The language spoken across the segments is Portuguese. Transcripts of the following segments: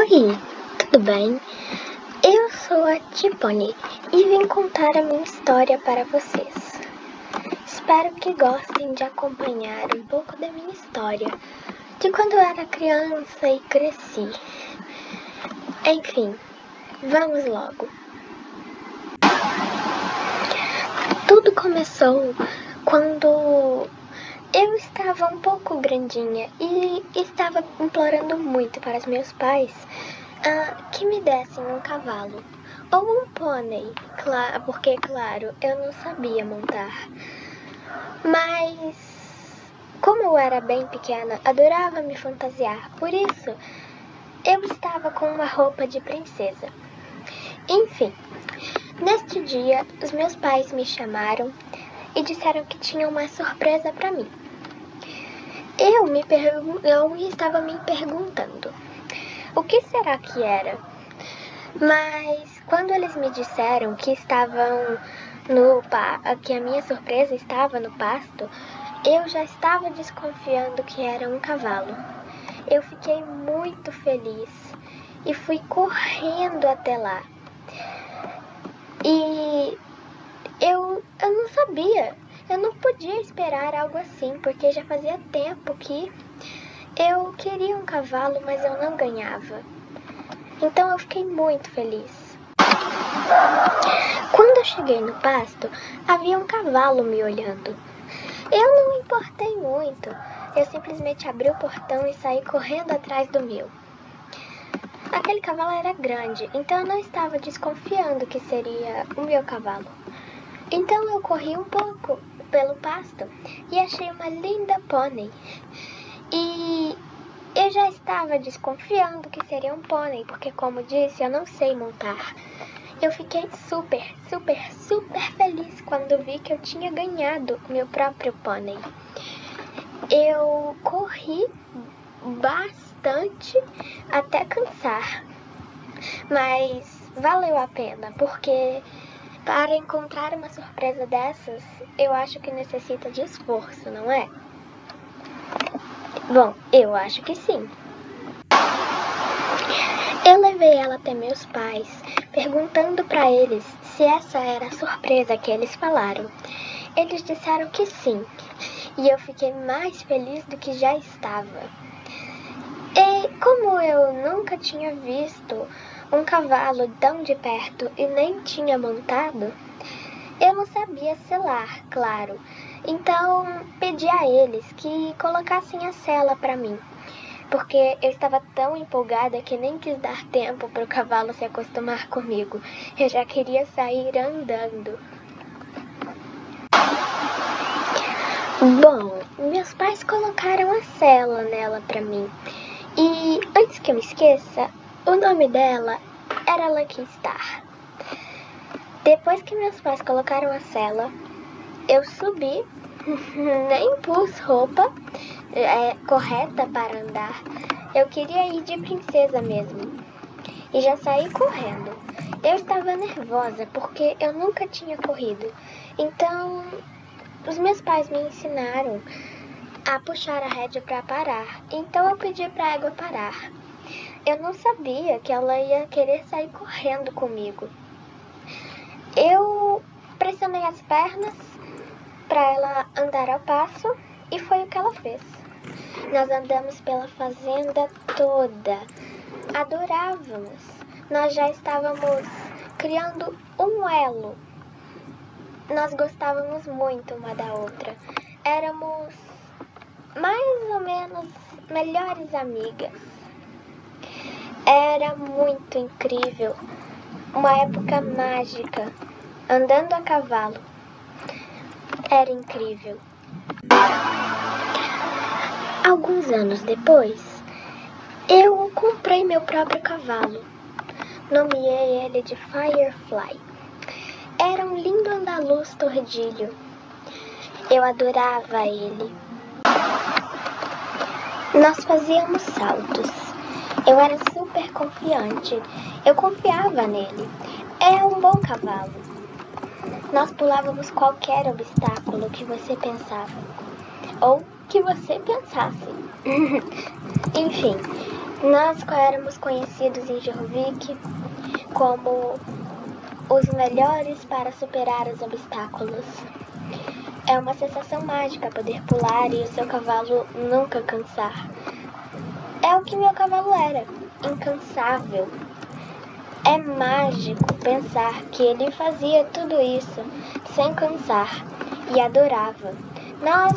Oi, tudo bem? Eu sou a Tipone e vim contar a minha história para vocês. Espero que gostem de acompanhar um pouco da minha história, de quando eu era criança e cresci. Enfim, vamos logo. Tudo começou quando eu estava um pouco grandinha e estava implorando muito para os meus pais que me dessem um cavalo ou um pônei, porque, claro, eu não sabia montar. Mas, como eu era bem pequena, adorava me fantasiar, por isso eu estava com uma roupa de princesa. Enfim, neste dia, os meus pais me chamaram e disseram que tinham uma surpresa para mim. Eu estava me perguntando, o que será que era? Mas quando eles me disseram que que a minha surpresa estava no pasto, eu já estava desconfiando que era um cavalo. Eu fiquei muito feliz e fui correndo até lá. E eu não sabia, eu não podia esperar algo assim, porque já fazia tempo que eu queria um cavalo, mas eu não ganhava. Então eu fiquei muito feliz. Quando eu cheguei no pasto, havia um cavalo me olhando. Eu não me importei muito. Eu simplesmente abri o portão e saí correndo atrás do meu. Aquele cavalo era grande, então eu não estava desconfiando que seria o meu cavalo. Então eu corri um pouco pelo pasto e achei uma linda pônei. E eu já estava desconfiando que seria um pônei, porque, como disse, eu não sei montar. Eu fiquei super feliz quando vi que eu tinha ganhado o meu próprio pônei. Eu corri bastante até cansar, mas valeu a pena, porque para encontrar uma surpresa dessas, eu acho que necessita de esforço, não é? Bom, eu acho que sim. Eu levei ela até meus pais, perguntando para eles se essa era a surpresa que eles falaram. Eles disseram que sim, e eu fiquei mais feliz do que já estava. E como eu nunca tinha visto um cavalo tão de perto e nem tinha montado, eu não sabia selar, claro. Então pedi a eles que colocassem a sela para mim, porque eu estava tão empolgada que nem quis dar tempo para o cavalo se acostumar comigo. Eu já queria sair andando. Bom, meus pais colocaram a sela nela para mim. E antes que eu me esqueça, o nome dela era Lucky Star. Depois que meus pais colocaram a sela, eu subi, nem pus roupa correta para andar. Eu queria ir de princesa mesmo. E já saí correndo. Eu estava nervosa porque eu nunca tinha corrido. Então, os meus pais me ensinaram a puxar a rédea para parar. Então eu pedi para a égua parar. Eu não sabia que ela ia querer sair correndo comigo. Eu pressionei as pernas para ela andar ao passo e foi o que ela fez. Nós andamos pela fazenda toda. Adorávamos. Nós já estávamos criando um elo. Nós gostávamos muito uma da outra. Éramos mais ou menos melhores amigas. Era muito incrível. Uma época mágica. Andando a cavalo. Era incrível. Alguns anos depois, eu comprei meu próprio cavalo. Nomeei ele de Firefly. Era um lindo andaluz tordilho. Eu adorava ele. Nós fazíamos saltos. Eu era super confiante. Eu confiava nele. É um bom cavalo. Nós pulávamos qualquer obstáculo que você pensava. Ou que você pensasse. Enfim, Nós éramos conhecidos em Jorvik como os melhores para superar os obstáculos. É uma sensação mágica poder pular e o seu cavalo nunca cansar. É o que meu cavalo era, incansável. É mágico pensar que ele fazia tudo isso sem cansar e adorava. Nós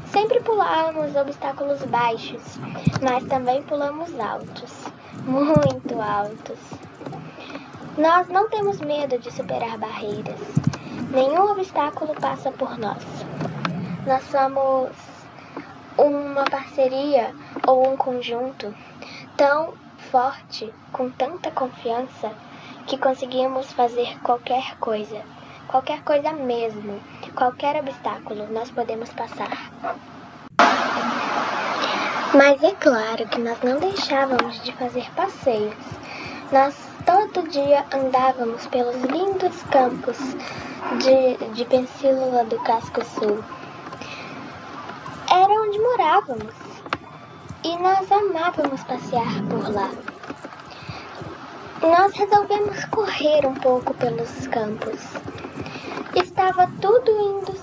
sempre pulávamos obstáculos baixos, mas também pulamos altos, muito altos. Nós não temos medo de superar barreiras. Nenhum obstáculo passa por nós. Nós somos uma parceria ou um conjunto tão forte, com tanta confiança, que conseguimos fazer qualquer coisa mesmo, qualquer obstáculo nós podemos passar. Mas é claro que nós não deixávamos de fazer passeios. Nós todo dia andávamos pelos lindos campos de Pensílula do Casco Sul. Era onde morávamos e nós amávamos passear por lá. Nós resolvemos correr um pouco pelos campos. Estava tudo indo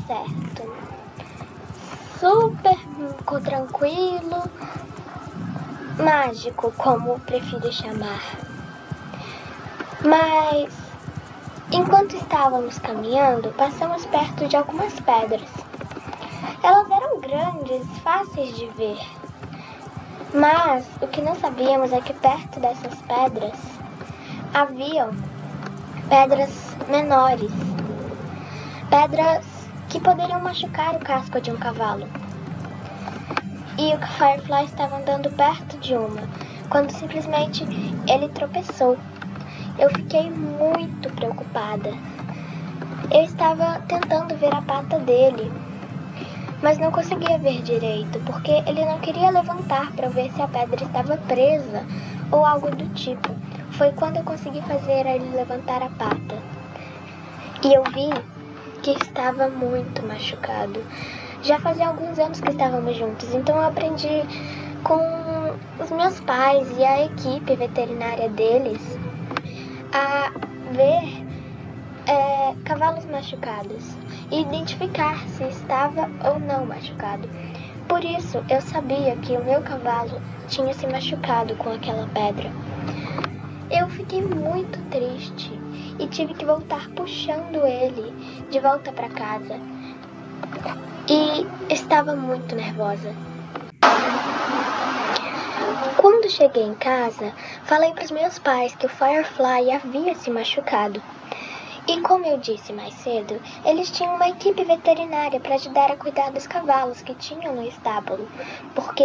certo. Super tranquilo, mágico, como prefiro chamar. Mas, enquanto estávamos caminhando, passamos perto de algumas pedras. Elas eram grandes, fáceis de ver. Mas o que não sabíamos é que perto dessas pedras haviam pedras menores. Pedras que poderiam machucar o casco de um cavalo. E o Firefly estava andando perto de uma, quando simplesmente ele tropeçou. Eu fiquei muito preocupada. Eu estava tentando ver a pata dele, mas não conseguia ver direito, porque ele não queria levantar para ver se a pedra estava presa ou algo do tipo. Foi quando eu consegui fazer ele levantar a pata. E eu vi que estava muito machucado. Já fazia alguns anos que estávamos juntos, então eu aprendi com os meus pais e a equipe veterinária deles a ver cavalos machucados e identificar se estava ou não machucado. Por isso, eu sabia que o meu cavalo tinha se machucado com aquela pedra. Eu fiquei muito triste e tive que voltar puxando ele de volta para casa. E estava muito nervosa. Quando cheguei em casa, falei para os meus pais que o Firefly havia se machucado. E como eu disse mais cedo, eles tinham uma equipe veterinária para ajudar a cuidar dos cavalos que tinham no estábulo, porque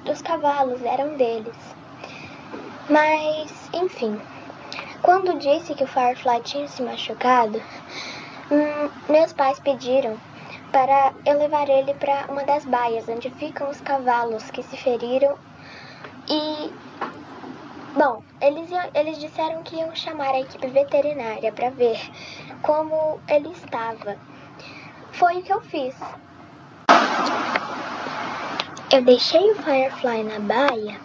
os cavalos eram deles. Mas, enfim, quando disse que o Firefly tinha se machucado, meus pais pediram para eu levar ele para uma das baias onde ficam os cavalos que se feriram. E, bom, eles disseram que iam chamar a equipe veterinária para ver como ele estava. Foi o que eu fiz. Eu deixei o Firefly na baia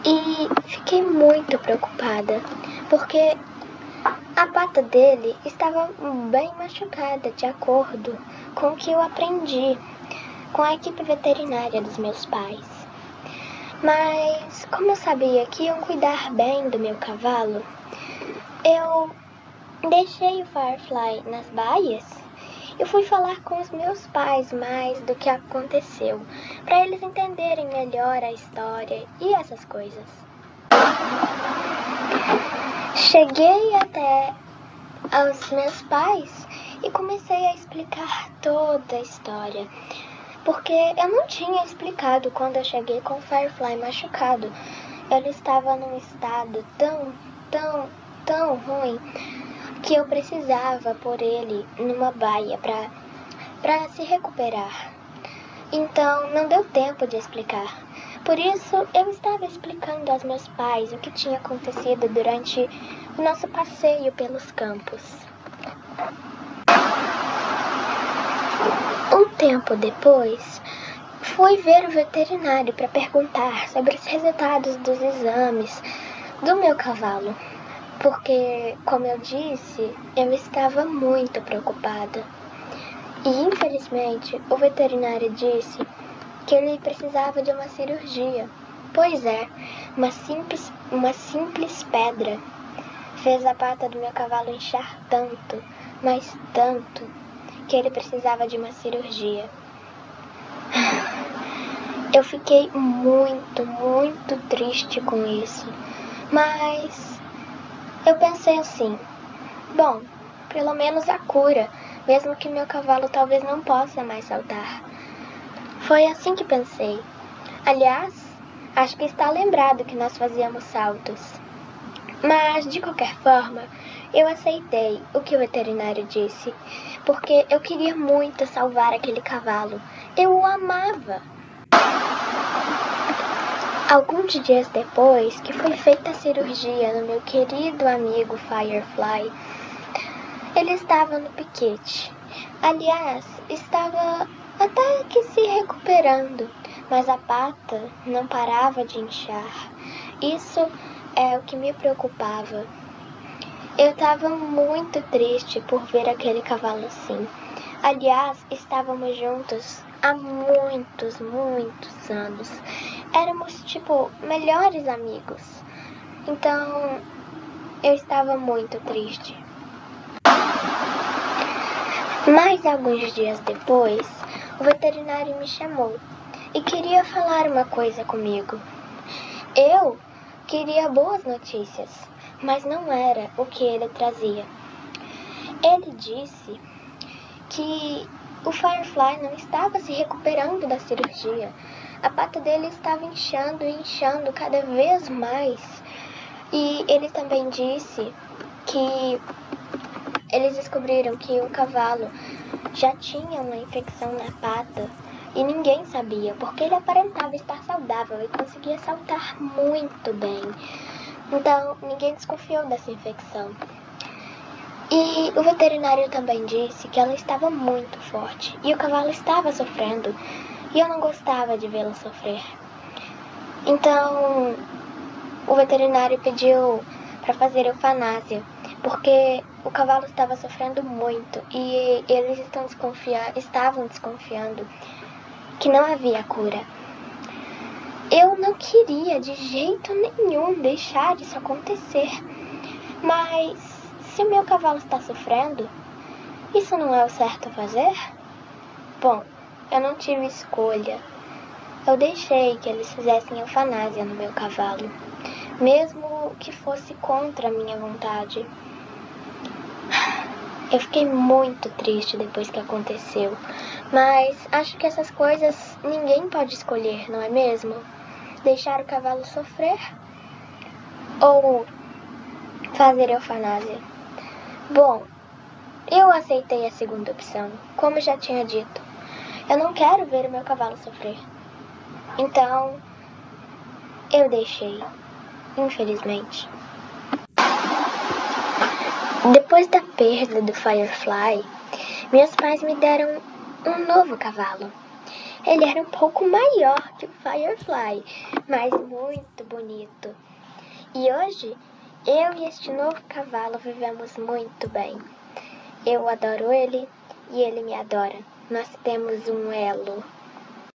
e fiquei muito preocupada, porque a pata dele estava bem machucada, de acordo com o que eu aprendi com a equipe veterinária dos meus pais. Mas, como eu sabia que iam cuidar bem do meu cavalo, eu deixei o Firefly nas baias e fui falar com os meus pais mais do que aconteceu, para eles entenderem melhor a história e essas coisas. Cheguei até aos meus pais e comecei a explicar toda a história, porque eu não tinha explicado quando eu cheguei com o Firefly machucado. Ele estava num estado tão ruim que eu precisava pôr ele numa baia para se recuperar. Então não deu tempo de explicar. Por isso eu estava explicando aos meus pais o que tinha acontecido durante o nosso passeio pelos campos. Um tempo depois, fui ver o veterinário para perguntar sobre os resultados dos exames do meu cavalo, porque, como eu disse, eu estava muito preocupada. E, infelizmente, o veterinário disse que ele precisava de uma cirurgia. Pois é, uma simples pedra fez a pata do meu cavalo inchar tanto, mas tanto, que ele precisava de uma cirurgia. Eu fiquei muito, muito triste com isso, mas eu pensei assim, bom, pelo menos a cura, mesmo que meu cavalo talvez não possa mais saltar. Foi assim que pensei. Aliás, acho que está lembrado que nós fazíamos saltos. Mas, de qualquer forma, eu aceitei o que o veterinário disse, porque eu queria muito salvar aquele cavalo. Eu o amava. Alguns dias depois que foi feita a cirurgia no meu querido amigo Firefly, ele estava no piquete. Aliás, estava até que se recuperando, mas a pata não parava de inchar. Isso é o que me preocupava. Eu estava muito triste por ver aquele cavalo assim. Aliás, estávamos juntos há muitos, muitos anos. Éramos, tipo, melhores amigos. Então, eu estava muito triste. Mas alguns dias depois, o veterinário me chamou e queria falar uma coisa comigo. Eu queria boas notícias, mas não era o que ele trazia. Ele disse que o Firefly não estava se recuperando da cirurgia. A pata dele estava inchando e inchando cada vez mais. E ele também disse que eles descobriram que o cavalo já tinha uma infecção na pata e ninguém sabia, porque ele aparentava estar saudável e conseguia saltar muito bem. Então, ninguém desconfiou dessa infecção. E o veterinário também disse que ela estava muito forte e o cavalo estava sofrendo e eu não gostava de vê-la sofrer. Então, o veterinário pediu para fazer eutanásia, porque o cavalo estava sofrendo muito e eles estavam desconfiando que não havia cura. Eu não queria de jeito nenhum deixar isso acontecer, mas se o meu cavalo está sofrendo, isso não é o certo a fazer? Bom, eu não tive escolha. Eu deixei que eles fizessem eutanásia no meu cavalo, mesmo que fosse contra a minha vontade. Eu fiquei muito triste depois que aconteceu, mas acho que essas coisas ninguém pode escolher, não é mesmo? Deixar o cavalo sofrer ou fazer eutanásia? Bom, eu aceitei a segunda opção, como já tinha dito. Eu não quero ver o meu cavalo sofrer. Então, eu deixei, infelizmente. Depois da perda do Firefly, meus pais me deram um novo cavalo. Ele era um pouco maior que o Firefly, mas muito bonito. E hoje, eu e este novo cavalo vivemos muito bem. Eu adoro ele e ele me adora. Nós temos um elo.